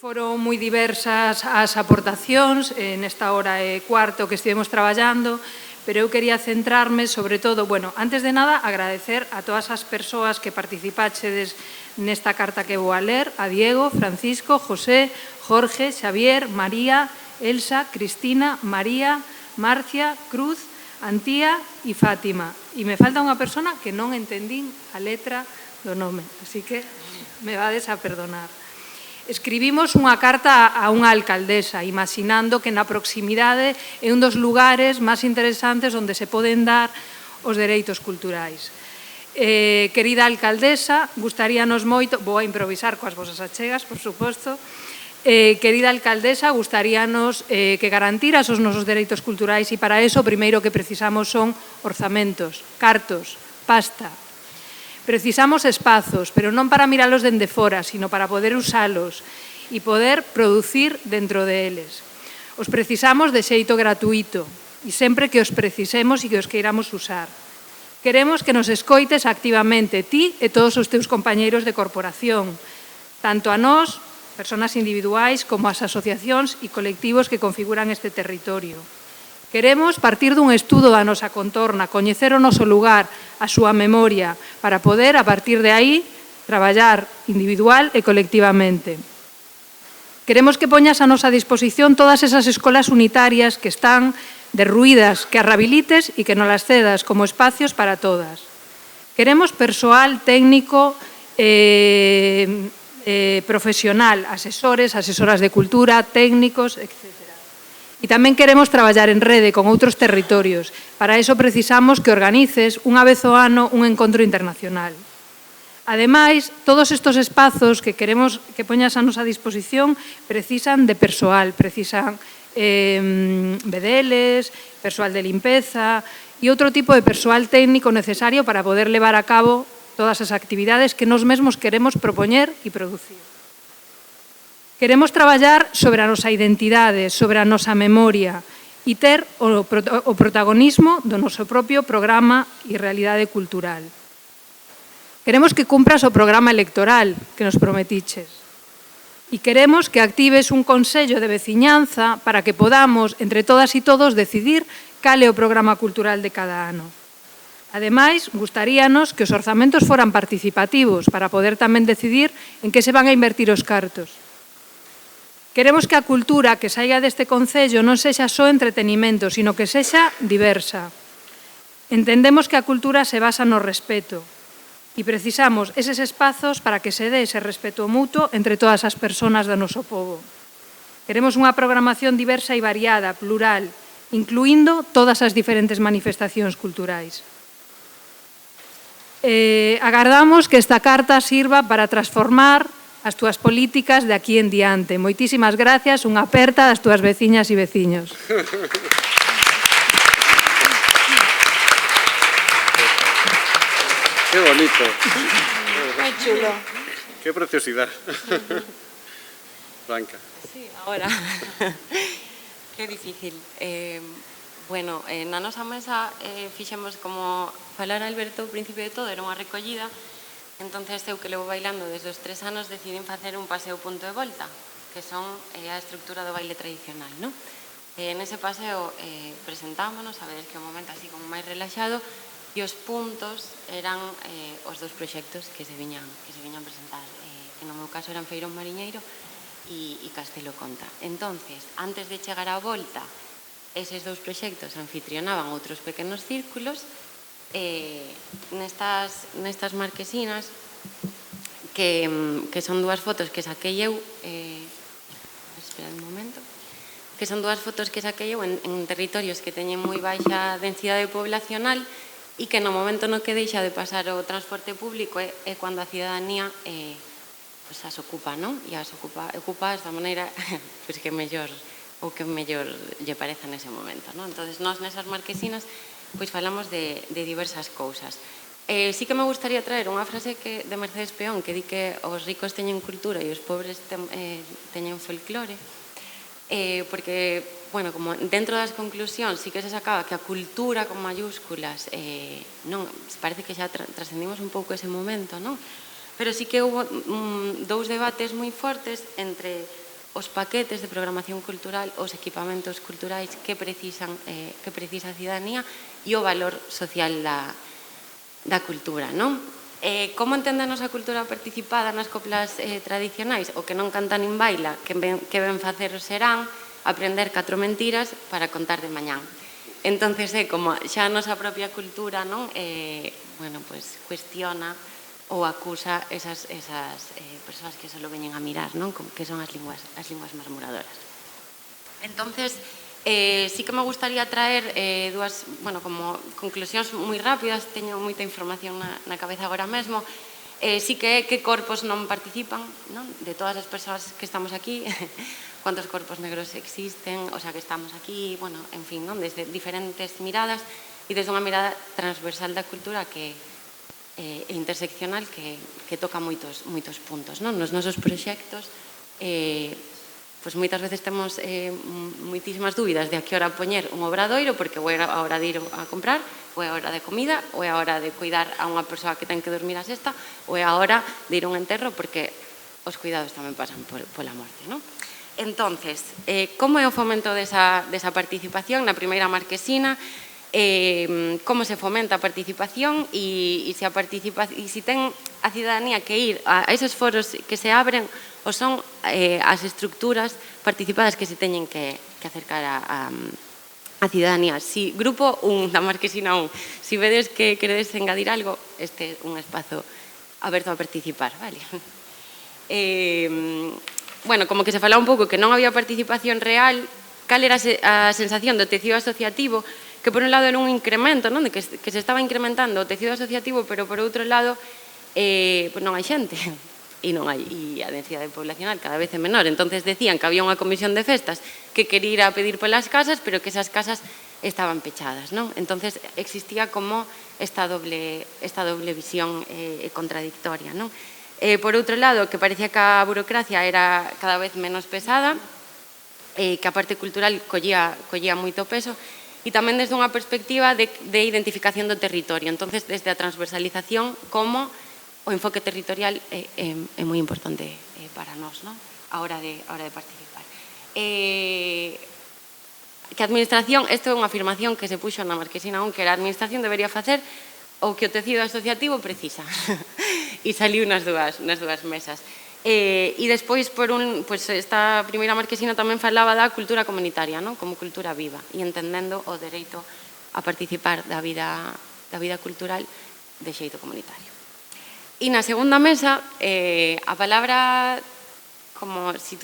Foron moi diversas as aportacións nesta hora e cuarto que estivemos traballando, pero eu quería centrarme sobre todo, antes de nada, agradecer a todas as persoas que participachedes nesta carta que vou a ler, a Diego, Francisco, José, Jorge, Xavier, María, Elsa, Cristina, María, Marcia, Cruz, Antía e Fátima. E me falta unha persona que non entendín a letra do nome, así que me vades a perdonar. Escribimos unha carta a unha alcaldesa, imaginando que na proximidade é un dos lugares máis interesantes onde se poden dar os dereitos culturais. Querida alcaldesa, gustaríanos moito, vou a improvisar coas vosas achegas, por suposto, querida alcaldesa, gustaríanos que garantiras os nosos dereitos culturais e para eso o primeiro que precisamos son orzamentos, cartos, pasta. Precisamos espazos, pero non para miralos dende fora, sino para poder usalos e poder producir dentro deles. Os precisamos de xeito gratuito e sempre que os precisemos e que os queiramos usar. Queremos que nos escoites activamente, ti e todos os teus compañeiros de corporación, tanto a nós, persoas individuais, como as asociacións e colectivos que configuran este territorio. Queremos partir dun estudo da nosa contorna, coñecer o noso lugar, a súa memoria, para poder, a partir de aí, traballar individual e colectivamente. Queremos que poñas a nosa disposición todas esas escolas unitarias que están derruídas, que as rehabilites e que nos las cedas como espacios para todas. Queremos persoal técnico profesional, asesores, asesoras de cultura, técnicos, etc. E tamén queremos traballar en rede con outros territorios. Para iso precisamos que organices unha vez ao ano un encontro internacional. Ademais, todos estes espazos que queremos que poñas a nosa disposición precisan de persoal, precisan bedeles, persoal de limpeza e outro tipo de persoal técnico necesario para poder levar a cabo todas as actividades que nós mesmos queremos propoñer e producir. Queremos traballar sobre a nosa identidade, sobre a nosa memoria e ter o protagonismo do noso propio programa e realidade cultural. Queremos que cumpras o programa electoral que nos prometiches. E queremos que actives un consello de veciñanza para que podamos, entre todas e todos, decidir cal é o programa cultural de cada ano. Ademais, gustaríanos que os orzamentos foran participativos para poder tamén decidir en que se van a invertir os cartos. Queremos que a cultura que saiga deste concello non sexa só entretenimento, sino que sexa diversa. Entendemos que a cultura se basa no respeto e precisamos eses espazos para que se dé ese respeto mutuo entre todas as persoas do noso pobo. Queremos unha programación diversa e variada, plural, incluindo todas as diferentes manifestacións culturais. Agardamos que esta carta sirva para transformar as túas políticas de aquí en diante. Moitísimas gracias, unha aperta das túas veciñas e veciños. Qué bonito. Moi chulo. Qué preciosidad. Blanca. Sí, ahora. Qué difícil. Na nosa mesa fixemos como falar Alberto ao principio de todo, era unha recollida. Entonces, eu que levo bailando desde os 3 anos decidín facer un paseo punto de volta, que son a estructura do baile tradicional, non? Nese paseo presentámonos, a ver que é un momento así como máis relaxado, e os puntos eran os dos proxectos que se viñan presentar, que no meu caso eran Feirón Mariñeiro e Castelo Conta. Entonces, antes de chegar á volta, eses dous proxectos anfitrionaban outros pequenos círculos, nestas marquesinas que son dúas fotos que saquei eu que son dúas fotos que saquei eu en territorios que teñen moi baixa densidade poblacional e que no momento no que deixa de pasar o transporte público é cando a cidadanía as ocupa, non? E as ocupa da maneira que mellor ou que mellor lle pareza nese momento, non? Entón, nós nesas marquesinas pois falamos de diversas cousas. Sí que me gustaría traer unha frase de Mercedes Peón que di que os ricos teñen cultura e os pobres teñen folclore, porque, como dentro das conclusións sí que se sacaba que a cultura con mayúsculas non, parece que xa trascendimos un pouco ese momento, non? Pero sí que houve dous debates moi fortes entre os paquetes de programación cultural, os equipamentos culturais que precisa a cidadanía e o valor social da cultura, non? Como entendenos a cultura participada nas coplas tradicionais? O que non canta nin baila, que ben facer serán aprender 4 mentiras para contar de mañán. Entonces, como xa a nosa propia cultura, non? Bueno, pues cuestiona ou acusa esas persoas que só lo veñen a mirar, non? Que son as linguas murmuradoras. Entonces, sí que me gustaría traer dúas, bueno, como conclusións moi rápidas, teño moita información na cabeza agora mesmo. Sí que corpos non participan, non? De todas as persoas que estamos aquí, cuántos corpos negros existen, o sea, que estamos aquí, bueno, en fin, non? Desde diferentes miradas e desde unha mirada transversal da cultura que interseccional que toca moitos puntos, non? Nos nosos proxectos, pois moitas veces temos moitísimas dúbidas de a que hora poñer un obradoiro, porque ou é a hora de ir a comprar, ou é a hora de comida, ou é a hora de cuidar a unha persoa que ten que dormir a sesta, ou é a hora de ir a un enterro, porque os cuidados tamén pasan pola morte, non? Entonces, como é o fomento desa participación na primeira marquesina? Como se fomenta a participación e se ten a cidadanía que ir a esos foros que se abren ou son as estructuras participadas que se teñen que acercar a cidadanía. Si grupo 1 da Marquesina 1, si vedes que queredes engadir algo, este é un espazo aberto a participar, vale? Bueno, como que se falaba un pouco que non había participación real, cal era a sensación do tecido asociativo, que por un lado era un incremento, non? De que se estaba incrementando o tecido asociativo, pero por outro lado non hai xente e a densidade poblacional cada vez é menor. Entonces decían que había unha comisión de festas que quería ir a pedir polas casas, pero que esas casas estaban pechadas, non? Entonces existía como esta doble visión contradictoria, non? Por outro lado, que parecía que a burocracia era cada vez menos pesada, que a parte cultural collía moito peso, e tamén desde unha perspectiva de identificación do territorio. Entonces, desde a transversalización, como o enfoque territorial é moi importante para nós, non? A hora de participar. Que a administración, isto é unha afirmación que se puxo na Marquesina 1, que a administración debería facer o que o tecido asociativo precisa. E saliu nas dúas mesas. E despois, esta primeira marquesina tamén falaba da cultura comunitaria, non? Como cultura viva, e entendendo o dereito a participar da vida cultural de xeito comunitario. E na segunda mesa, a palabra, como si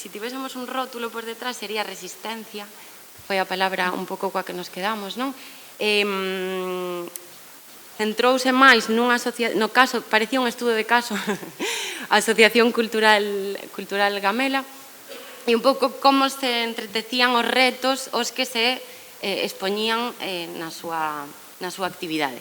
tivésemos un rótulo por detrás, sería resistencia, foi a palabra un pouco coa que nos quedamos, non? Centrouse máis no caso, parecía un estudo de caso, a Asociación Cultural Gamela, e un pouco como se entretecían os retos os que se expoñían na súa actividade.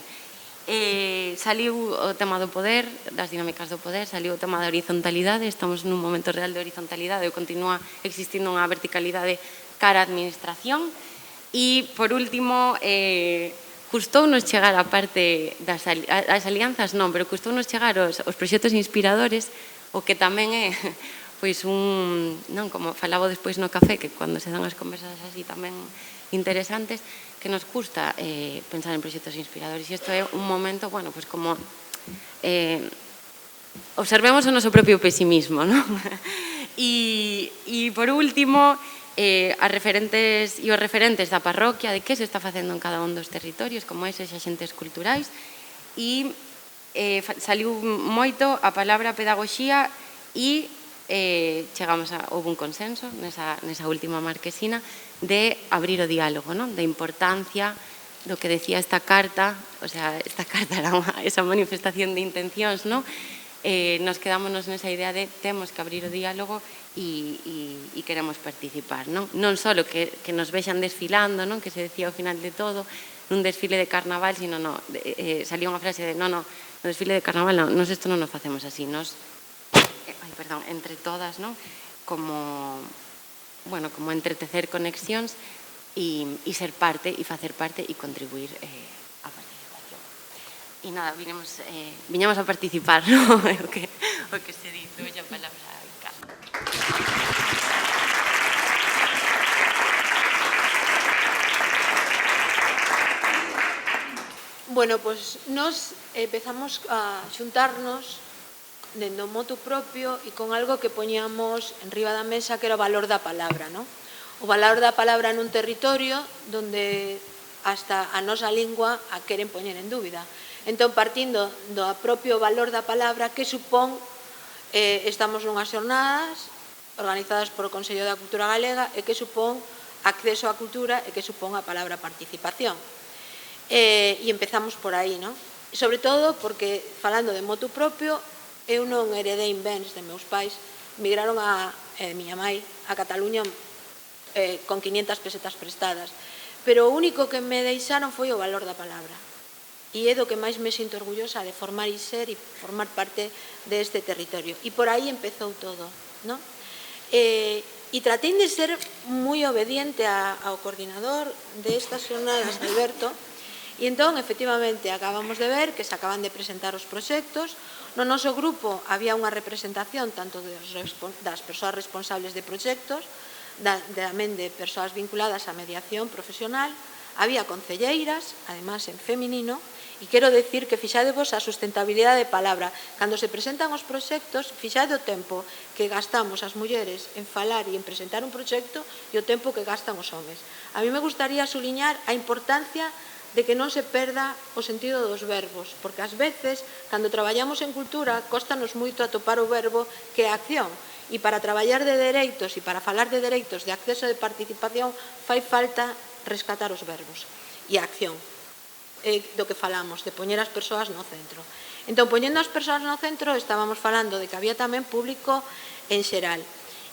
Saliu o tema do poder, das dinámicas do poder, saliu o tema da horizontalidade, estamos nun momento real de horizontalidade, ou continúa existindo unha verticalidade cara á administración, e, por último, custounos chegar a parte das alianzas, non, pero custounos chegar aos proxectos inspiradores, o que tamén é, pois, non, como falaba despois no café, que cando se dan as conversas así tamén interesantes, que nos custa pensar en proxectos inspiradores, e isto é un momento, bueno, pois como observemos o noso propio pesimismo, non? E, por último, as referentes e os referentes da parroquia, de que se está facendo en cada un dos territorios, como eses axentes culturais, e saliu moito a palabra pedagogía e houve un consenso nesa última marquesina de abrir o diálogo, non? Da importancia do que decía esta carta, o sea, esta carta era esa manifestación de intencións, non? Nos quedámonos nesa idea de temos que abrir o diálogo e queremos participar, non? Non só que nos vexan desfilando, non? Que se decía ao final de todo, nun desfile de carnaval, sino, salía unha frase de, no desfile de carnaval, nos isto non nos facemos así, nos, entre todas, non? Como entretecer conexións e ser parte, e facer parte, e contribuir a participación. E nada, viñamos a participar, non? O que se dice, a palabra. Bueno, pois nos empezamos a xuntarnos dentro do motu propio e con algo que poñíamos en riba da mesa, que era o valor da palabra, non? O valor da palabra nun territorio donde hasta a nosa lingua a queren poñer en dúbida. Entón, partindo do propio valor da palabra, que supón, estamos nunhas xornadas organizadas por o Consello da Cultura Galega e que supón acceso á cultura e que supón a palabra participación. E empezamos por aí, non? Sobre todo porque, falando de motu propio, eu non heredei bens de meus pais, migraron a miña mãe a Cataluña con 500 pesetas prestadas, pero o único que me deixaron foi o valor da palabra, e é do que máis me sinto orgullosa de formar e ser e formar parte deste territorio, e por aí empezou todo, non? E tratei de ser moi obediente ao coordinador destas xornadas, Alberto, e entón, efectivamente, acabamos de ver que se acaban de presentar os proxectos. No noso grupo había unha representación tanto das persoas responsables de proxectos, tamén de persoas vinculadas á mediación profesional, había concelleiras, además en feminino, e quero decir que fixadevos a sustentabilidade de palabra. Cando se presentan os proxectos, fixade o tempo que gastamos as mulleres en falar e en presentar un proxecto e o tempo que gastan os homes. A mí me gustaría suliñar a importancia de que non se perda o sentido dos verbos, porque ás veces, cando traballamos en cultura, cóstanos moito atopar o verbo que é a acción, e para traballar de dereitos e para falar de dereitos de acceso e de participación fai falta rescatar os verbos e a acción do que falamos, de poñer as persoas no centro. Entón, poñendo as persoas no centro, estábamos falando de que había tamén público en xeral,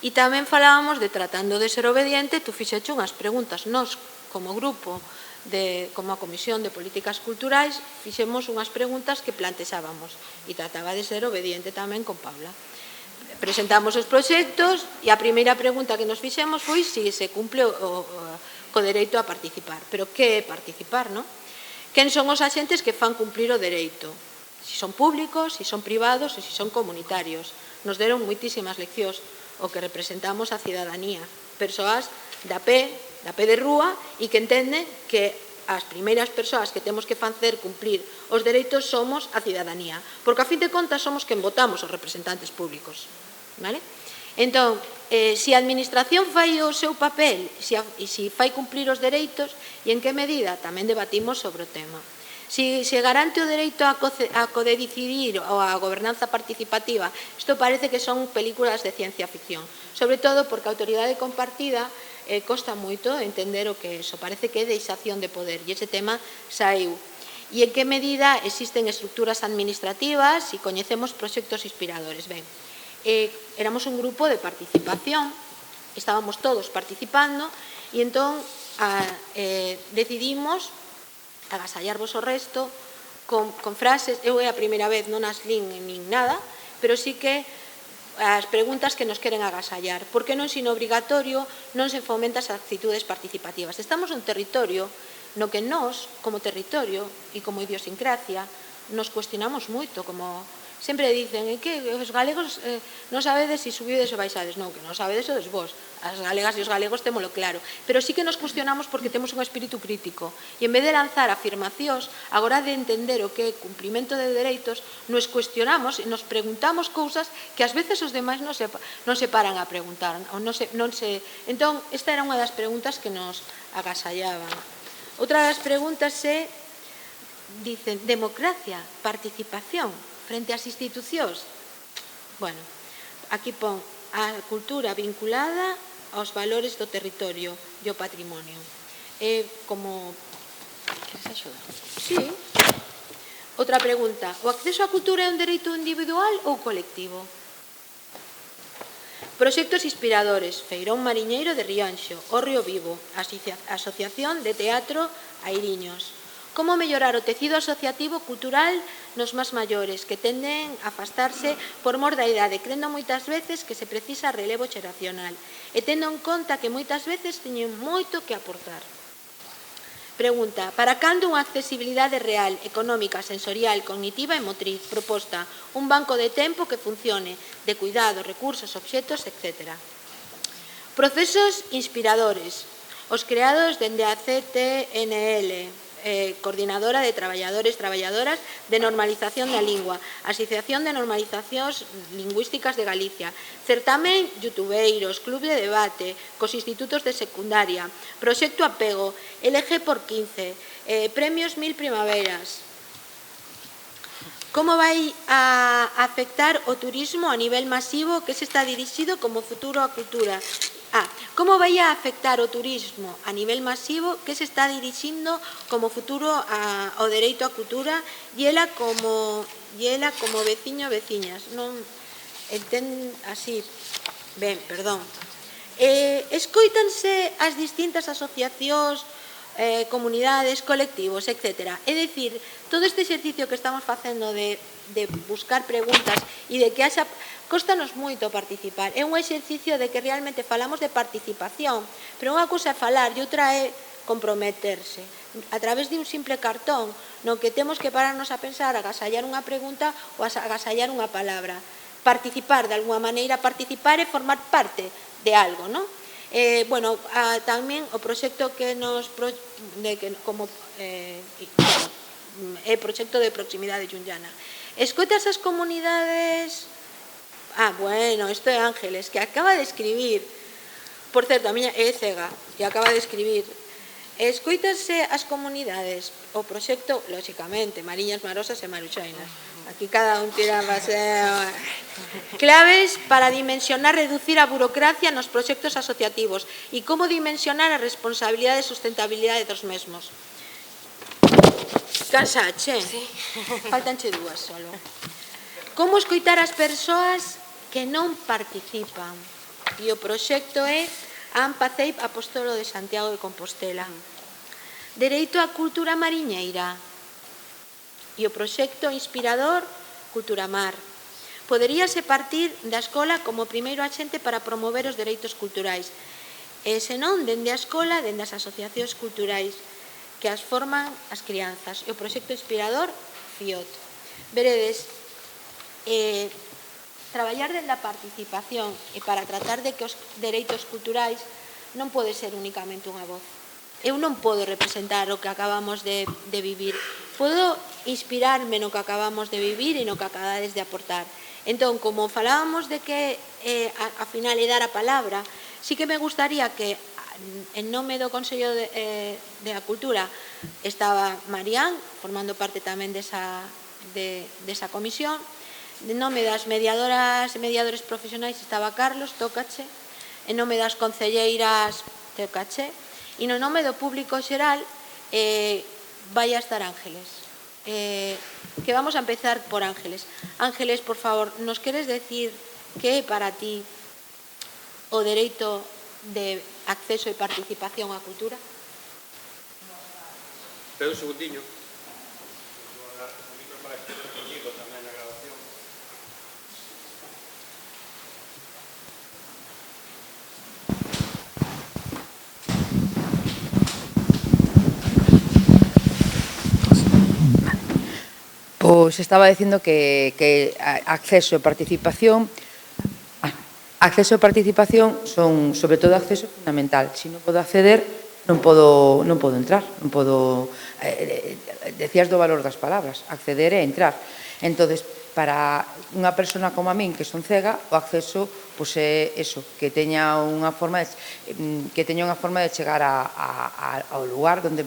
e tamén falábamos de tratando de ser obediente. Tú fixeche unhas preguntas, nós como grupo, como a Comisión de Políticas Culturais, fixemos unhas preguntas que plantexábamos e trataba de ser obediente tamén con Paula. Presentamos os proxectos e a primeira pregunta que nos fixemos foi se se cumple co dereito a participar. Pero que é participar, non? Quen son os axentes que fan cumplir o dereito? Se son públicos, se son privados e se son comunitarios. Nos deron moitísimas leccións o que representamos a cidadanía, persoas da pé de rúa, e que entenden que as primeiras persoas que temos que facer cumplir os dereitos somos a cidadanía, porque a fin de contas somos quen votamos os representantes públicos. Entón, se a administración fai o seu papel e se fai cumplir os dereitos, e en que medida, tamén debatimos sobre o tema. Se garante o dereito a codecidir ou a gobernanza participativa, isto parece que son películas de ciencia ficción, sobre todo porque a autoridade compartida costa moito entender o que é iso, parece que é deixación de poder, e ese tema saiu. E en que medida existen estructuras administrativas e coñecemos proxectos inspiradores. Ben, éramos un grupo de participación, estábamos todos participando, e entón decidimos agasallarvos o resto con frases. Eu é a primeira vez, non as lin nin nada, pero sí que as preguntas que nos queren agasallar. Por que no ensino obrigatorio non se fomenta as actitudes participativas? Estamos nun territorio no que nós, como territorio e como idiosincrasia, nos cuestionamos moito, como sempre dicen, que os galegos non sabedes se subides ou baixades. Non, que non sabedes sodes vos. As galegas e os galegos témolo claro. Pero sí que nos cuestionamos porque temos un espírito crítico. E en vez de lanzar afirmacións, agora de entender o que é cumprimento de dereitos, nos cuestionamos e nos preguntamos cousas que ás veces os demais non se paran a preguntar. Entón, esta era unha das preguntas que nos agasallaban. Outra das preguntas é, dicen, democracia, participación frente ás institucións. Bueno, aquí pon a cultura vinculada aos valores do territorio e ao patrimonio. É como... Queres axudar? Sí. Outra pregunta. O acceso á cultura é un dereito individual ou colectivo? Proxectos inspiradores. Feirón Mariñeiro de Rianxo, O Río Vivo, Asociación de Teatro Airiños. Como mellorar o tecido asociativo cultural nos máis maiores, que tenden a afastarse por mor da idade, crendo moitas veces que se precisa relevo xeracional, e tendo en conta que moitas veces teñen moito que aportar. Pregunta, para cando unha accesibilidade real, económica, sensorial, cognitiva e motriz proposta, un banco de tempo que funcione, de cuidado, recursos, obxetos, etc. Procesos inspiradores, os creados dende a CTNL, coordinadora de traballadores e traballadoras de normalización da lingua, Asociación de Normalizacións Lingüísticas de Galicia, certamen youtubeiros, club de debate, cos institutos de secundaria, proxecto Apego, LG por 15, premios 1000 primaveras. Como vai a afectar o turismo a nivel masivo que se está dirixido como futuro a cultura? Como vai a afectar o turismo a nivel masivo que se está dirixindo como futuro ao dereito á cultura e ela como veciño veciñas? Non entendo así. Ben, perdón. Escoítanse as distintas asociacións, comunidades, colectivos, etc. É dicir, todo este exercicio que estamos facendo de buscar preguntas e de que haxa... Cóstanos moito participar. É un exercicio de que realmente falamos de participación, pero unha cousa é falar e outra é comprometerse a través de un simple cartón no que temos que pararnos a pensar, agasallar unha pregunta ou agasallar unha palabra. Participar, de alguma maneira, participar é formar parte de algo, non? Bueno, tamén o proxecto que nos como é proxecto de proximidade xunllana. Escoitas as comunidades... bueno, isto é Ángeles, que acaba de escribir. Por certo, a miña é cega, e acaba de escribir. Escoitanse as comunidades, o proxecto, lóxicamente, Mariñas Marosas e Maruxainas. Aquí cada un tira máis... Claves para dimensionar, reducir a burocracia nos proxectos asociativos e como dimensionar a responsabilidade e sustentabilidade dos mesmos. Cansache? Sí. Faltanche dúas solo. Como escoitar as persoas que non participan? E o proxecto é AMPACEIP Apóstolo de Santiago de Compostela. Dereito á cultura mariñeira. E o proxecto inspirador Cultura Mar. Poderíase partir da escola como primeiro axente para promover os dereitos culturais. E senón, dende a escola, dende as asociacións culturais que as forman as crianzas. E o proxecto inspirador FIOT. Veredes, traballar dende a participación e para tratar de que os dereitos culturais non pode ser únicamente unha voz. Eu non podo representar o que acabamos de vivir. Podo inspirarme no que acabamos de vivir e no que acabades de aportar. Entón, como falábamos de que a final é dar a palabra, sí que me gustaría que en nome do Consello de a Cultura estaba Marián, formando parte tamén desa comisión. En nome das mediadoras e mediadores profesionais estaba Carlos, tócache. En nome das concelleiras, tócache. E no nome do público xeral vai a estar Ángeles. Que vamos a empezar por Ángeles. Ángeles, por favor, nos queres decir que é para ti o dereito de acceso e participación á cultura? Pero un segundiño. Pois estaba dicindo que acceso e participación son, sobre todo, acceso fundamental. Se non podo acceder, non podo entrar, non podo... Decías do valor das palabras, acceder e entrar. Entonces, para unha persona como a min, que son cega, o acceso é eso, que teña unha forma de chegar ao lugar onde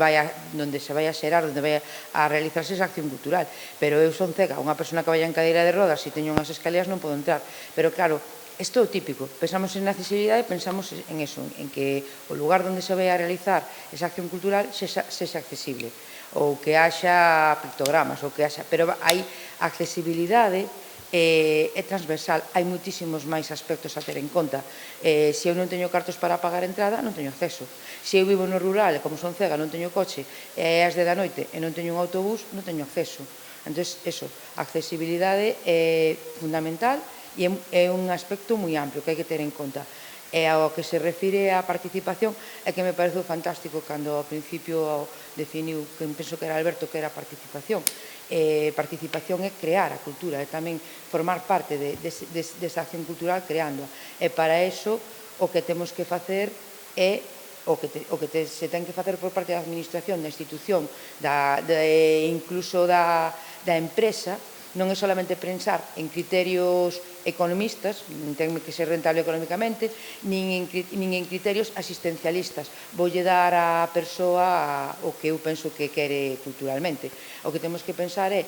se vai a xerar, onde vai a realizarse esa acción cultural. Pero eu son cega, unha persona que vai en cadeira de rodas, se teño unhas escaleras non podo entrar. Pero claro, isto é o típico, pensamos en accesibilidade, pensamos en eso, en que o lugar onde se vai a realizar esa acción cultural sexa accesible, ou que haxa pictogramas, ou que haxa... Pero hai accesibilidade, é transversal, hai moitísimos máis aspectos a ter en conta. Se eu non teño cartos para pagar entrada, non teño acceso. Se eu vivo no rural, e como son cega, non teño coche, e é as 10 da noite e non teño un autobús, non teño acceso. Entón, eso, a accesibilidade é fundamental e é un aspecto moi amplio que hai que ter en conta. E ao que se refire á participación, é que me parece fantástico cando ao principio definiu, que penso que era Alberto, que era participación. Participación é crear a cultura, é tamén formar parte desa acción cultural creándoa. E para eso o que temos que facer é o que se ten que facer por parte da administración, da institución, incluso da empresa, non é solamente pensar en criterios economistas, non ten que ser rentable económicamente, nin en criterios asistencialistas. Voulle dar á persoa o que eu penso que quere culturalmente. O que temos que pensar é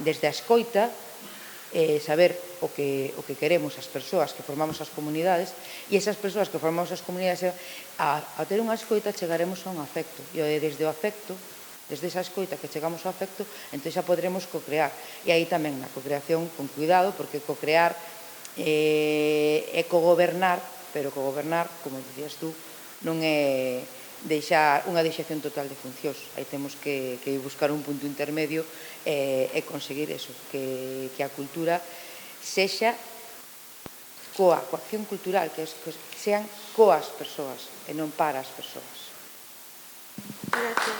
desde a escoita, saber o que queremos as persoas que formamos as comunidades, e esas persoas que formamos as comunidades, a ter unha escoita chegaremos a un afecto, e desde o afecto, desde esa escoita que chegamos ao afecto, entón xa podremos co-crear. E aí tamén na co-creación con cuidado, porque co-crear é co-gobernar, pero co-gobernar, como dicías tú, non é deixar unha deixación total de funcións. Aí temos que buscar un punto intermedio e conseguir eso, que a cultura sexa coa acción cultural, que sean coas persoas e non para as persoas. Gracias.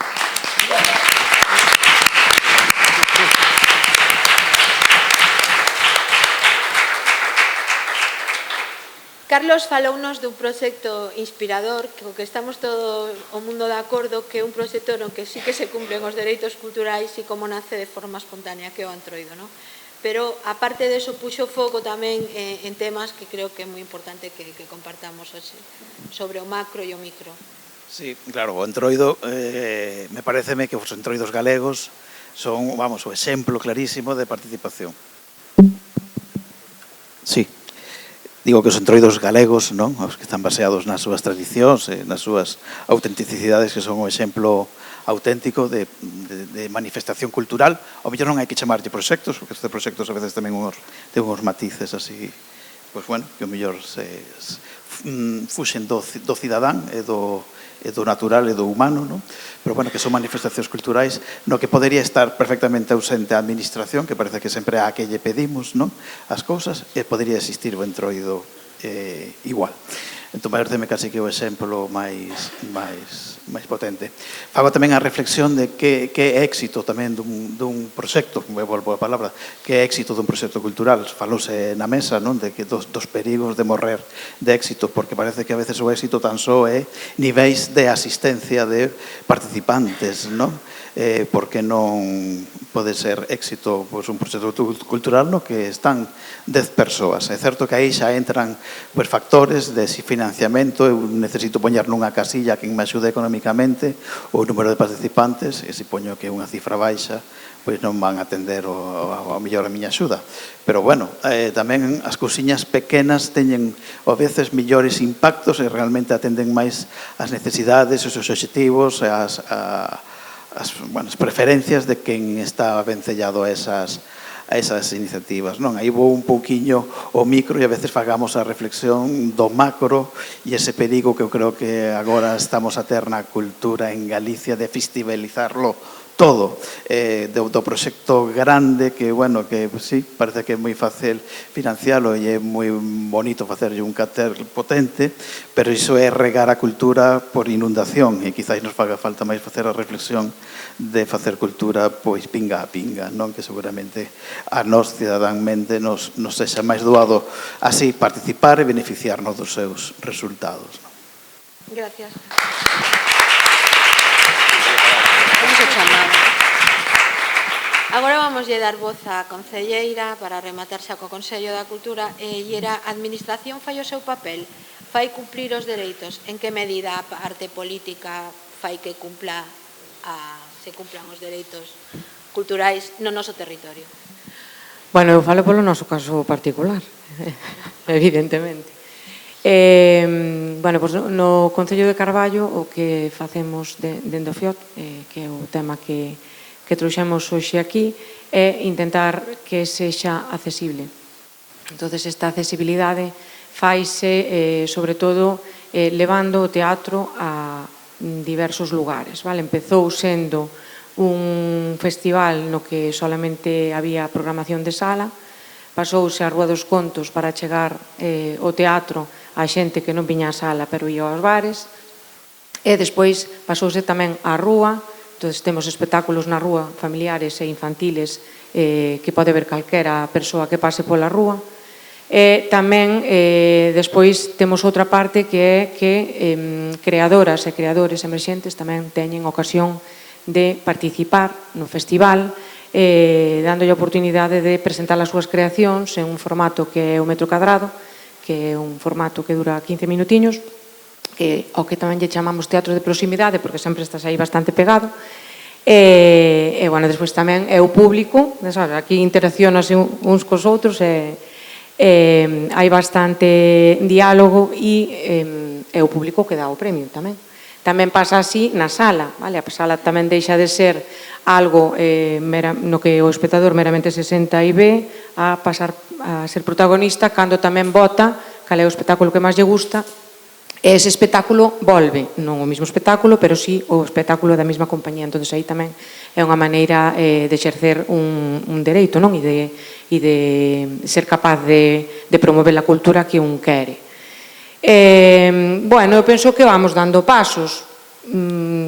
Carlos falounos dun proxecto inspirador, que estamos todo o mundo de acordo, que é un proxecto no que sí que se cumplen os dereitos culturais e como nace de forma espontánea, que é o Antroido, non? Pero, aparte de eso, puxo foco tamén en temas que creo que é moi importante que compartamos hoxe, sobre o macro e o micro. Sí, claro, o Entroido, me pareceme que os entroidos galegos son, vamos, o exemplo clarísimo de participación. Sí, digo que os entroidos galegos, non? Os que están baseados nas súas tradicións, nas súas autenticidades, que son o exemplo auténtico de manifestación cultural. O mellor non hai que chamarlle proxectos, porque estes proxectos a veces tamén ten uns matices así, pois bueno, que o mellor fuxen do cidadán e do natural e do humano, non? Pero, bueno, que son manifestacións culturais no que podería estar perfectamente ausente a administración, que parece que sempre é a que lle pedimos, non? As cousas, e podería existir o entroido igual. Entón, pareceme casi que o exemplo máis potente. Fago tamén a reflexión de que é éxito tamén dun proxecto, me volvo a palabra, que é éxito dun proxecto cultural. Falouse na mesa, non, de que dos perigos de morrer de éxito, porque parece que a veces o éxito tan só é niveis de asistencia de participantes, non? Porque non pode ser éxito un proxecto cultural no que están 10 persoas. É certo que aí xa entran factores de financiamento, eu necesito poñer nunha casilla quen me axude económicamente, o número de participantes, e se poño que é unha cifra baixa, pois non van a atender ao mellor a miña axuda. Pero, bueno, tamén as cousiñas pequenas teñen, a veces, millores impactos e realmente atenden máis as necesidades, os obxectivos, as preferencias de quen está vencellado a esas iniciativas, non? Aí vou un pouquiño o micro e a veces fagamos a reflexión do macro e ese perigo que eu creo que agora estamos a ter na cultura en Galicia de festivalizarlo todo, do proxecto grande que, bueno, que sí, parece que é moi fácil financialo e é moi bonito facerlle un cater potente, pero iso é regar a cultura por inundación e quizás nos faga falta máis facer a reflexión de facer cultura pois pinga a pinga, non? Que seguramente a nós cidadanmente nos sexa máis doado así participar e beneficiarnos dos seus resultados, non? Gracias. Agora vamos a dar voz á concelleira para rematar xa co Consello da Cultura e a Administración fai o seu papel, fai cumplir os dereitos, en que medida a parte política fai que se cumplan os dereitos culturais no noso territorio. Bueno, eu falo polo noso caso particular, evidentemente. Bueno, pois no Concello de Carballo o que facemos dende o FIOT, que é o tema que trouxemos hoxe aquí, é intentar que sexa accesible. Entón, esta accesibilidade faise, sobre todo, levando o teatro a diversos lugares. Empezou sendo un festival no que solamente había programación de sala, pasouse a Rúa dos Contos para chegar o teatro a xente que non viña á sala pero ia aos bares, e despois pasouse tamén á rúa. Entón, temos espectáculos na rúa, familiares e infantiles, que pode ver calquera persoa que pase pola rúa. E tamén, despois, temos outra parte que é que creadoras e creadores emerxentes tamén teñen ocasión de participar no festival, dándolle a oportunidade de presentar as súas creacións en un formato que é o metro cadrado, que é un formato que dura 15 minutiños, que ao que tamén lle chamamos teatro de proximidade, porque sempre estás aí bastante pegado. E, bueno, despois tamén é o público, sabes, aquí interaccionas uns cos outros e hai bastante diálogo e é o público que dá o premio tamén. Tamén pasa así na sala, vale? A sala tamén deixa de ser algo no que o espectador meramente se senta e ve a pasar a ser protagonista cando tamén vota cal é o espectáculo que máis lle gusta. Ese espectáculo volve, non o mesmo espectáculo, pero sí o espectáculo da mesma compañía. Entón, aí tamén é unha maneira de exercer un dereito, non? E de ser capaz de promover a cultura que un quere. Bueno, eu penso que vamos dando pasos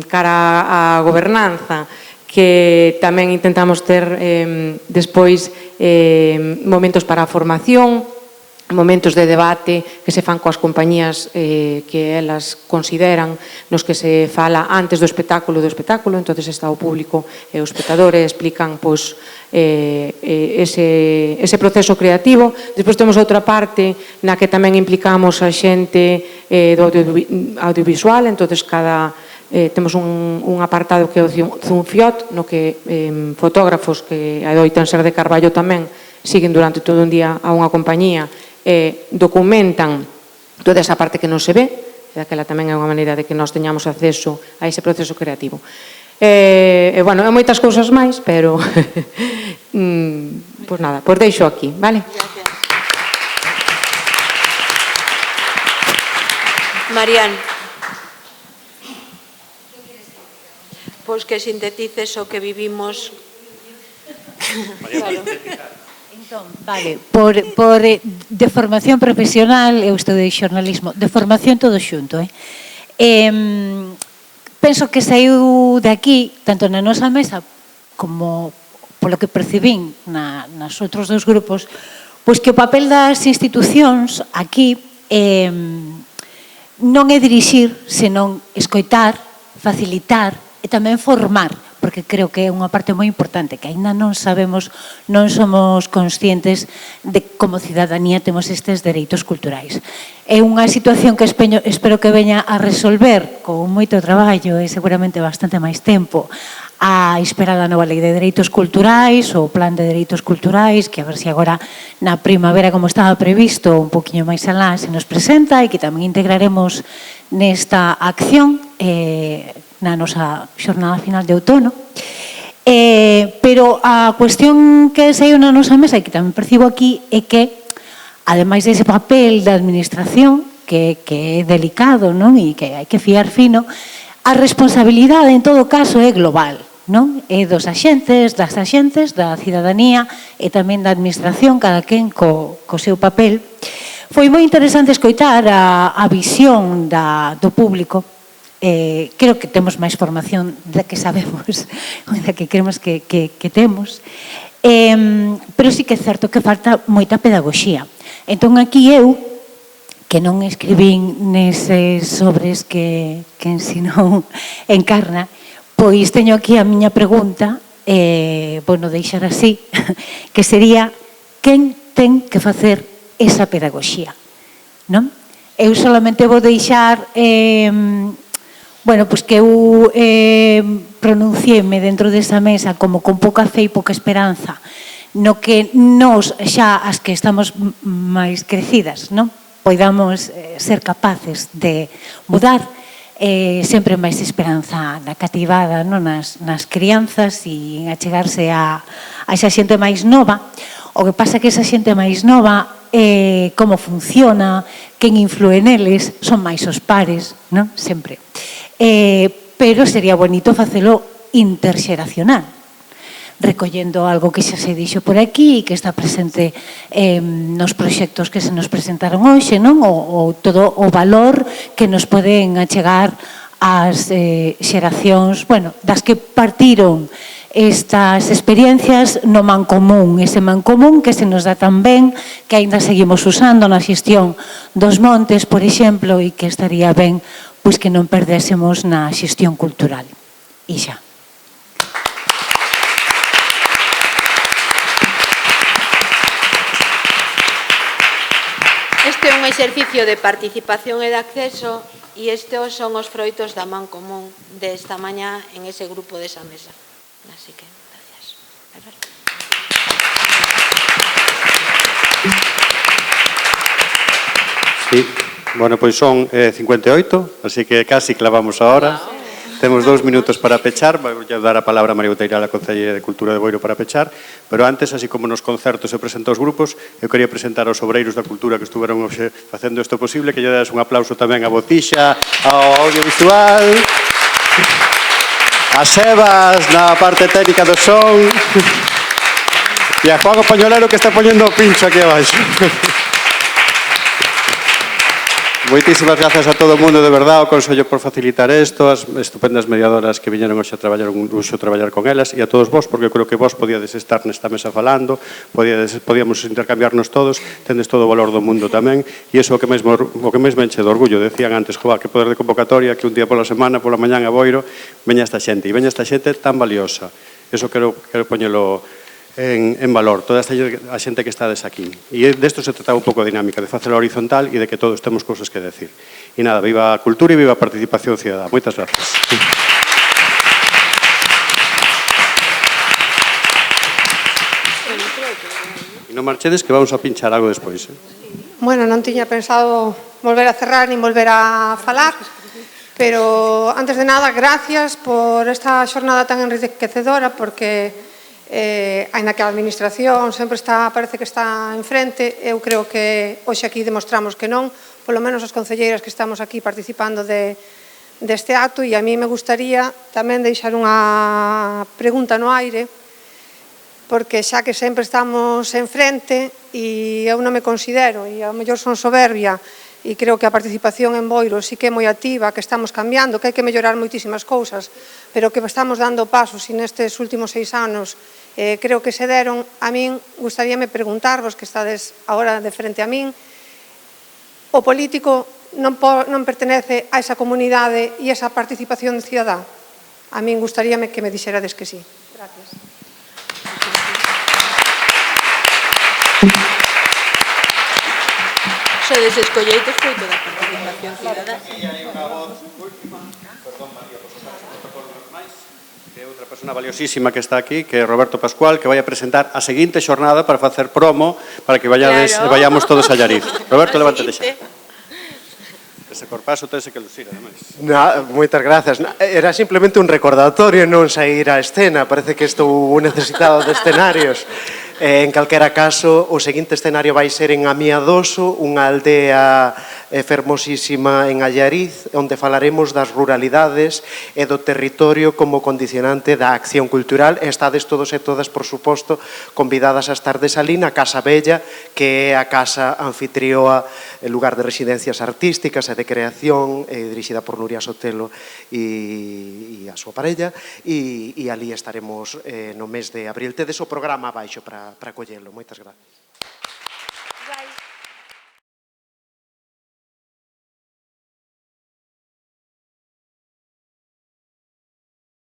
cara á gobernanza, que tamén intentamos ter despois momentos para a formación, momentos de debate que se fan coas compañías que elas consideran nos que se fala antes do espectáculo, entonces está o público e o espectador e explican ese proceso creativo. Despois temos outra parte na que tamén implicamos a xente do audiovisual, entonces temos un apartado que é o Zunfiot, no que fotógrafos que adoitan ser de Carballo tamén siguen durante todo un día a unha compañía e documentan toda esa parte que non se ve, e aquela tamén é unha maneira de que nós teñamos acceso a ese proceso creativo. Bueno, hai moitas cousas máis, pero pois nada, pois deixo aquí, vale? Marian, pois que sintetices o que vivimos. Claro. Entón, vale, de formación profesional, eu estou de xornalismo, de formación todo xunto, penso que saiu de aquí, tanto na nosa mesa como polo que percibín nas outros dos grupos, pois que o papel das institucións aquí non é dirixir, senón escoitar, facilitar e tamén formar, porque creo que é unha parte moi importante, que aínda non sabemos, non somos conscientes de como cidadanía temos estes dereitos culturais. É unha situación que espero que veña a resolver con moito traballo e seguramente bastante máis tempo a espera da nova lei de dereitos culturais, o plan de dereitos culturais, que a ver se agora na primavera, como estaba previsto, un poquinho máis alá, se nos presenta e que tamén integraremos nesta acción na nosa xornada final de outono. Pero a cuestión que saiu na nosa mesa e que tamén percibo aquí é que, ademais dese papel da administración, que é delicado, non? E que hai que fiar fino, a responsabilidade en todo caso é global, non? É dos axentes, das axentes, da cidadanía e tamén da administración, cada quen co seu papel. Foi moi interesante escoitar a visión do público. Creo que temos máis formación da que sabemos, da que creemos que temos, pero sí que é certo que falta moita pedagogía. Entón aquí eu, que non escribín neses sobres que ensinou Encarna, pois teño aquí a miña pregunta, bueno, deixar así, que sería: quen ten que facer esa pedagogía? Non? Eu solamente vou deixar bueno, pois que eu pronunciéme dentro desa mesa como con pouca fe e pouca esperanza, no que nós xa as que estamos máis crecidas, non? Poidamos ser capaces de mudar, sempre máis esperanza na cativada, non? Nas crianzas e en achegarse a esa xente máis nova. O que pasa é que esa xente máis nova, como funciona, quen influe neles, son máis os pares, non? Sempre. Pero sería bonito facelo interxeracional, recollendo algo que xa se dixo por aquí e que está presente nos proxectos que se nos presentaron hoxe, non? O todo o valor que nos poden achegar as xeracións, bueno, das que partiron estas experiencias no Mancomún, ese Mancomún que se nos dá tan ben, que aínda seguimos usando na xestión dos montes, por exemplo, e que estaría ben pois que non perdésemos na xestión cultural. E xa. Este é un exercicio de participación e de acceso e estes son os froitos da man común desta mañá en ese grupo desa mesa. Así que, gracias. Alberto. Sí, bueno, pois son 58, así que casi clavamos a hora. Temos 2 minutos para pechar, vou dar a palabra a María Boteiral, a Concelleira de Cultura de Boiro, para pechar, pero antes, así como nos concertos se presentan os grupos, eu quería presentar aos obreiros da cultura que estuveron hoxe facendo isto posible, que lle das un aplauso tamén a Botixa, ao audiovisual, a Sebas na parte técnica do son, e a Juan Pañolero que está poñendo o pincho aquí abaixo. Moitísimas grazas a todo o mundo, de verdade, ao Consello por facilitar isto, as estupendas mediadoras que viñeron hoxe a traballar con elas, e a todos vos, porque creo que vos podíades estar nesta mesa falando, podíamos intercambiarnos todos, tendes todo o valor do mundo tamén, e iso o que mesmo me enche de orgullo. Decían antes, joa, que poder de convocatoria, que un día pola semana, pola mañán a Boiro, veña esta xente, e veña esta xente tan valiosa. Iso quero poñelo en valor, toda esta a xente que estades aquí. E desto se trataba un pouco de dinámica, de facelo horizontal e de que todos temos cousas que decir. E nada, viva a cultura e viva a participación cidadá. Moitas gracias. E non marchedes que vamos a pinchar algo despois. Bueno, non tiña pensado volver a cerrar nin volver a falar, pero antes de nada, gracias por esta xornada tan enriquecedora, porque aínda que a administración sempre parece que está enfrente, eu creo que hoxe aquí demostramos que non, polo menos as concelleiras que estamos aquí participando deste acto, e a mí me gustaría tamén deixar unha pregunta no aire, porque xa que sempre estamos enfrente e eu non me considero, e ao mellor son soberbia, e creo que a participación en Boiro sí que é moi activa, que estamos cambiando, que hai que mellorar moitísimas cousas, pero que estamos dando pasos e nestes últimos 6 anos creo que se deron. A min gustaríame preguntarvos, que estades agora de frente a min, o político non pertenece a esa comunidade e esa participación cidadá? A min gustaríame que me dixerades que sí. Gracias. Sodes escolleitos foi toda a participación cidadá. Aquí hai unha voz última, perdón María, por suposto, protocolos máis, que é outra persona valiosísima que está aquí, que é Roberto Pascual, que vai a presentar a seguinte xornada para facer promo, para que vayamos todos a Llariz. Roberto, levántate xa. Ese corpazo tese que lucir, ademais. Moitas grazas. Era simplemente un recordatorio, non sair á escena. Parece que estou necesitado de escenarios. En calquera caso, o seguinte escenario vai ser en Amiadoso, unha aldea fermosísima en Allariz, onde falaremos das ruralidades e do territorio como condicionante da acción cultural. Estades todos e todas, por suposto, convidadas a estar alí na Casa Bella, que é a casa anfitrioa, el lugar de residencias artísticas e de creación, dirixida por Nuria Sotelo e a súa parella, e ali estaremos no mes de abril. Tedes o programa abaixo para collelo. Moitas grazas.